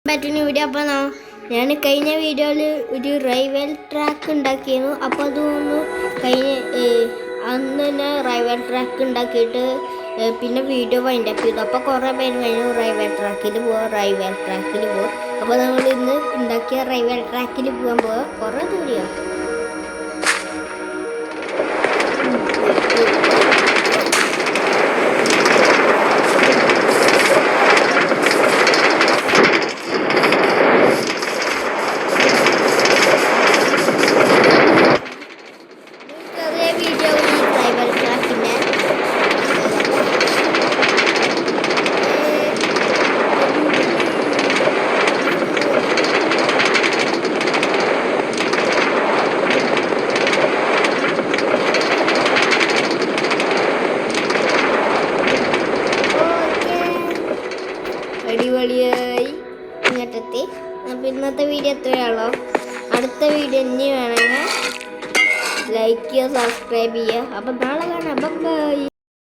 പറ്റുന്ന വീഡിയോ. അപ്പോൾ ഞാൻ കഴിഞ്ഞ വീഡിയോയിൽ ഒരു റൈവൽ ട്രാക്ക് ഉണ്ടാക്കിയിരുന്നു. അപ്പോൾ അതൊന്ന് അന്ന് തന്നെ റൈവൽ ട്രാക്ക് ഉണ്ടാക്കിയിട്ട് പിന്നെ വീഡിയോ വൈൻഡപ്പ് ചെയ്തു. അപ്പോൾ കുറേ പേര് കഴിഞ്ഞു റൈവൽ ട്രാക്കിൽ പോവുക. അപ്പോൾ നമ്മൾ ഇന്ന് ഉണ്ടാക്കിയ റൈവൽ ട്രാക്കിൽ പോകാൻ പോവുക. കുറേ ദൂരെയാണ്. അടിപൊളിയായി ഇങ്ങോട്ടെത്തി. അപ്പോൾ ഇന്നത്തെ വീഡിയോ എത്രയാണോ? അടുത്ത വീഡിയോ ഇനി വേണമെങ്കിൽ ലൈക്ക് ചെയ്യുക, സബ്സ്ക്രൈബ് ചെയ്യുക. അപ്പം നാളെ കാണാം. ബൈ.